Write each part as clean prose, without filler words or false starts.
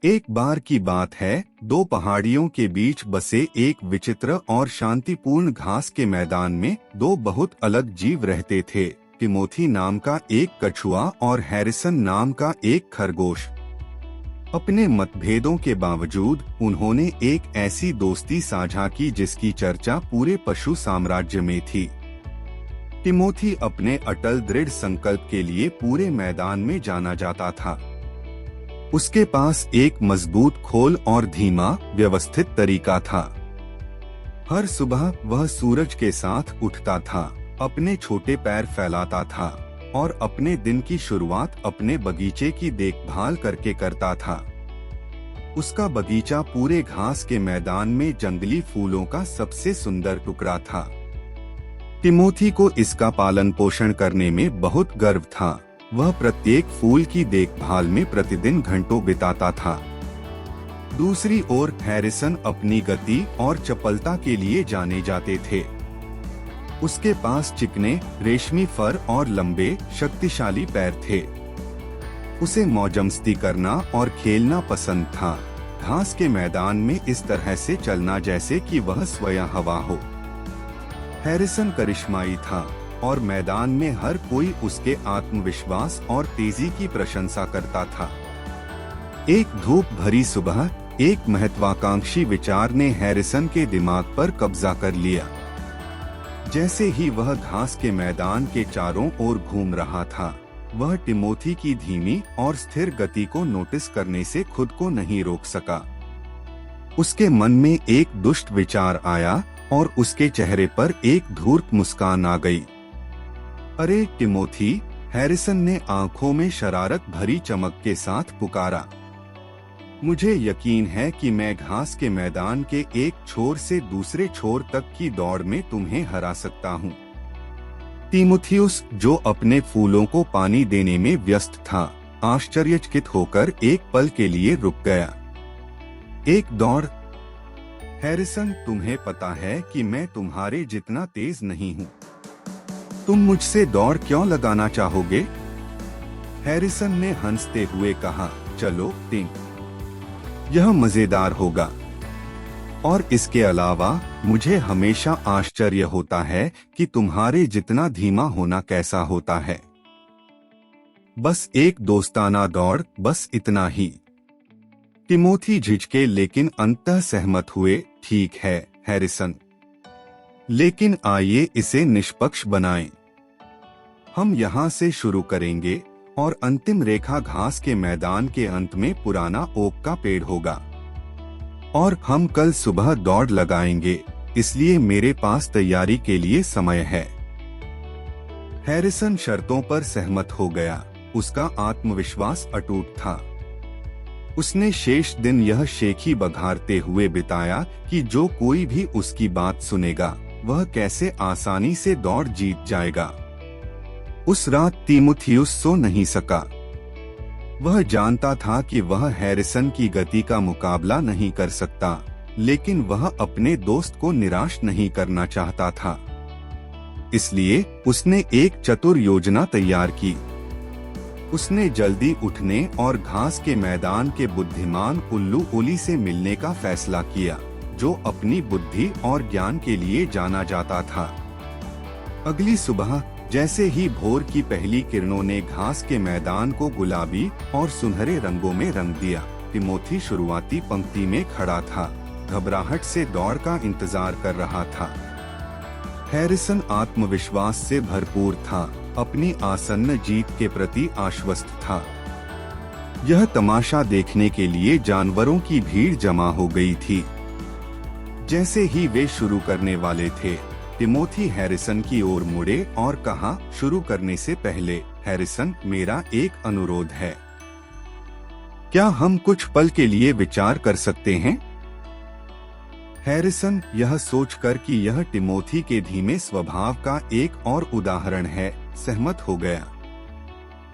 एक बार की बात है, दो पहाड़ियों के बीच बसे एक विचित्र और शांतिपूर्ण घास के मैदान में दो बहुत अलग जीव रहते थे। टिमोथी नाम का एक कछुआ और हैरिसन नाम का एक खरगोश। अपने मतभेदों के बावजूद उन्होंने एक ऐसी दोस्ती साझा की जिसकी चर्चा पूरे पशु साम्राज्य में थी। टिमोथी अपने अटल दृढ़ संकल्प के लिए पूरे मैदान में जाना जाता था। उसके पास एक मजबूत खोल और धीमा व्यवस्थित तरीका था। हर सुबह वह सूरज के साथ उठता था, अपने छोटे पैर फैलाता था और अपने दिन की शुरुआत अपने बगीचे की देखभाल करके करता था। उसका बगीचा पूरे घास के मैदान में जंगली फूलों का सबसे सुंदर टुकड़ा था। टिमोथी को इसका पालन पोषण करने में बहुत गर्व था। वह प्रत्येक फूल की देखभाल में प्रतिदिन घंटों बिताता था। दूसरी ओर हैरिसन अपनी गति और चपलता के लिए जाने जाते थे। उसके पास चिकने, रेशमी फर और लंबे, शक्तिशाली पैर थे। उसे मौजमस्ती करना और खेलना पसंद था। घास के मैदान में इस तरह से चलना जैसे कि वह स्वयं हवा हो। हैरिसन करिश्माई था और मैदान में हर कोई उसके आत्मविश्वास और तेजी की प्रशंसा करता था। एक धूप भरी सुबह एक महत्वाकांक्षी विचार ने हैरिसन के दिमाग पर कब्जा कर लिया। जैसे ही वह घास के मैदान के चारों ओर घूम रहा था, वह टिमोथी की धीमी और स्थिर गति को नोटिस करने से खुद को नहीं रोक सका। उसके मन में एक दुष्ट विचार आया और उसके चेहरे पर एक धूर्त मुस्कान आ गई। अरे टिमोथी, हैरिसन ने आंखों में शरारत भरी चमक के साथ पुकारा। मुझे यकीन है कि मैं घास के मैदान के एक छोर से दूसरे छोर तक की दौड़ में तुम्हें हरा सकता हूँ। तीमुथियुस, जो अपने फूलों को पानी देने में व्यस्त था, आश्चर्यचकित होकर एक पल के लिए रुक गया। एक दौड़? हैरिसन, तुम्हें पता है कि मैं तुम्हारे जितना तेज नहीं हूँ। तुम मुझसे दौड़ क्यों लगाना चाहोगे? हैरिसन ने हंसते हुए कहा, चलो टिम, यह मजेदार होगा। और इसके अलावा मुझे हमेशा आश्चर्य होता है कि तुम्हारे जितना धीमा होना कैसा होता है। बस एक दोस्ताना दौड़, बस इतना ही। टिमोथी झिझके लेकिन अंततः सहमत हुए। ठीक है हैरिसन, लेकिन आइए इसे निष्पक्ष बनाएं। हम यहाँ से शुरू करेंगे और अंतिम रेखा घास के मैदान के अंत में पुराना ओक का पेड़ होगा और हम कल सुबह दौड़ लगाएंगे, इसलिए मेरे पास तैयारी के लिए समय है। हैरिसन शर्तों पर सहमत हो गया। उसका आत्मविश्वास अटूट था। उसने शेष दिन यह शेखी बघारते हुए बिताया कि जो कोई भी उसकी बात सुनेगा वह कैसे आसानी से दौड़ जीत जाएगा। उस रात तीमुथियुस सो नहीं सका। वह जानता था कि वह हैरिसन की गति का मुकाबला नहीं कर सकता, लेकिन वह अपने दोस्त को निराश नहीं करना चाहता था। इसलिए उसने एक चतुर योजना तैयार की। उसने जल्दी उठने और घास के मैदान के बुद्धिमान उल्लू ओली से मिलने का फैसला किया, जो अपनी बुद्धि और ज्ञान के लिए जाना जाता था। अगली सुबह जैसे ही भोर की पहली किरणों ने घास के मैदान को गुलाबी और सुनहरे रंगों में रंग दिया, टिमोथी शुरुआती पंक्ति में खड़ा था, घबराहट से दौड़ का इंतजार कर रहा था। हैरिसन आत्मविश्वास से भरपूर था, अपनी आसन्न जीत के प्रति आश्वस्त था। यह तमाशा देखने के लिए जानवरों की भीड़ जमा हो गई थी। जैसे ही वे शुरू करने वाले थे, टिमोथी हैरिसन की ओर मुड़े और कहा, शुरू करने से पहले हैरिसन, मेरा एक अनुरोध है। क्या हम कुछ पल के लिए विचार कर सकते हैं? हैरिसन यह सोचकर कि यह टिमोथी के धीमे स्वभाव का एक और उदाहरण है, सहमत हो गया।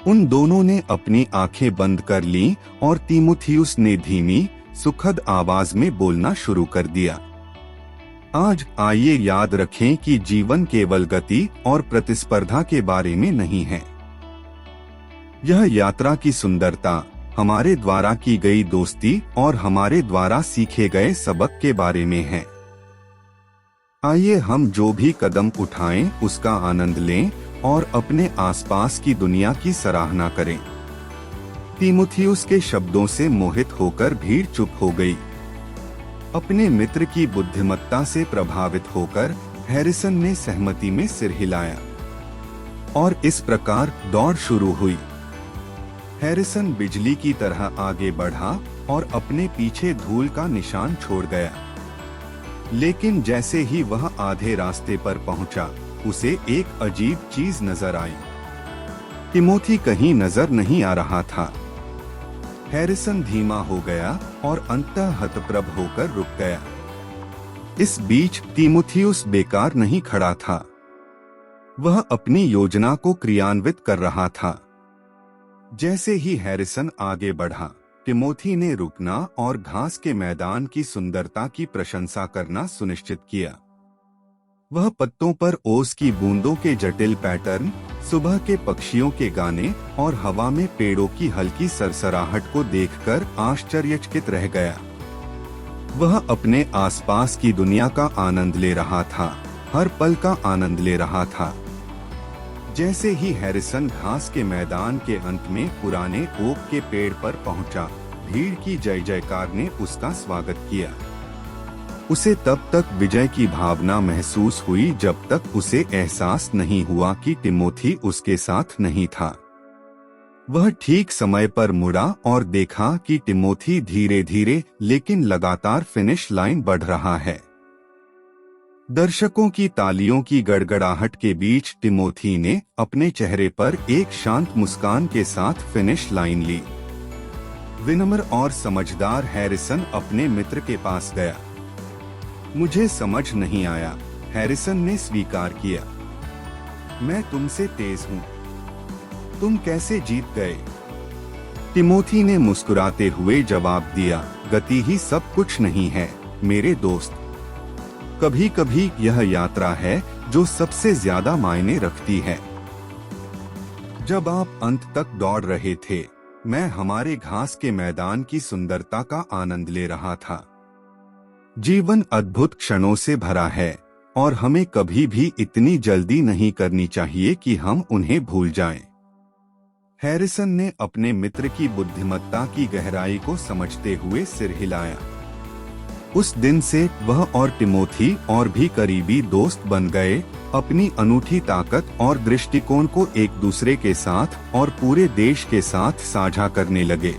उन दोनों ने अपनी आंखें बंद कर लीं और तीमुथियुस ने धीमी, सुखद आवाज में बोलना शुरू कर दिया। आज आइए याद रखें कि जीवन केवल गति और प्रतिस्पर्धा के बारे में नहीं है। यह यात्रा की सुंदरता, हमारे द्वारा की गई दोस्ती और हमारे द्वारा सीखे गए सबक के बारे में है। आइए हम जो भी कदम उठाएं उसका आनंद लें और अपने आसपास की दुनिया की सराहना करें। तीमुथियुस के शब्दों से मोहित होकर भीड़ चुप हो गई। अपने मित्र की बुद्धिमत्ता से प्रभावित होकर हैरिसन ने सहमति में सिर हिलाया और इस प्रकार दौड़ शुरू हुई। हैरिसन बिजली की तरह आगे बढ़ा और अपने पीछे धूल का निशान छोड़ गया। लेकिन जैसे ही वह आधे रास्ते पर पहुंचा, उसे एक अजीब चीज नजर आई। टिमोथी कहीं नजर नहीं आ रहा था। हैरिसन धीमा हो गया और अंततः हतप्रभ होकर रुक गया। इस बीच तीमुथियुस बेकार नहीं खड़ा था। वह अपनी योजना को क्रियान्वित कर रहा था। जैसे ही हैरिसन आगे बढ़ा, टिमोथी ने रुकना और घास के मैदान की सुंदरता की प्रशंसा करना सुनिश्चित किया। वह पत्तों पर ओस की बूंदों के जटिल पैटर्न, सुबह के पक्षियों के गाने और हवा में पेड़ों की हल्की सरसराहट को देखकर आश्चर्यचकित रह गया। वह अपने आसपास की दुनिया का आनंद ले रहा था, हर पल का आनंद ले रहा था। जैसे ही हैरिसन घास के मैदान के अंत में पुराने ओक के पेड़ पर पहुंचा, भीड़ की जय जयकार ने उसका स्वागत किया। उसे तब तक विजय की भावना महसूस हुई जब तक उसे एहसास नहीं हुआ कि टिमोथी उसके साथ नहीं था। वह ठीक समय पर मुड़ा और देखा कि टिमोथी धीरे धीरे लेकिन लगातार फिनिश लाइन बढ़ रहा है। दर्शकों की तालियों की गड़गड़ाहट के बीच टिमोथी ने अपने चेहरे पर एक शांत मुस्कान के साथ फिनिश लाइन ली। विनम्र और समझदार हैरिसन अपने मित्र के पास गया। मुझे समझ नहीं आया, हैरिसन ने स्वीकार किया। मैं तुमसे तेज हूँ। तुम कैसे जीत गए? टिमोथी ने मुस्कुराते हुए जवाब दिया, गति ही सब कुछ नहीं है मेरे दोस्त। कभी कभी यह यात्रा है जो सबसे ज्यादा मायने रखती है। जब आप अंत तक दौड़ रहे थे, मैं हमारे घास के मैदान की सुंदरता का आनंद ले रहा था। जीवन अद्भुत क्षणों से भरा है और हमें कभी भी इतनी जल्दी नहीं करनी चाहिए कि हम उन्हें भूल जाएं। हैरिसन ने अपने मित्र की बुद्धिमत्ता की गहराई को समझते हुए सिर हिलाया। उस दिन से वह और टिमोथी और भी करीबी दोस्त बन गए, अपनी अनूठी ताकत और दृष्टिकोण को एक दूसरे के साथ और पूरे देश के साथ साझा करने लगे।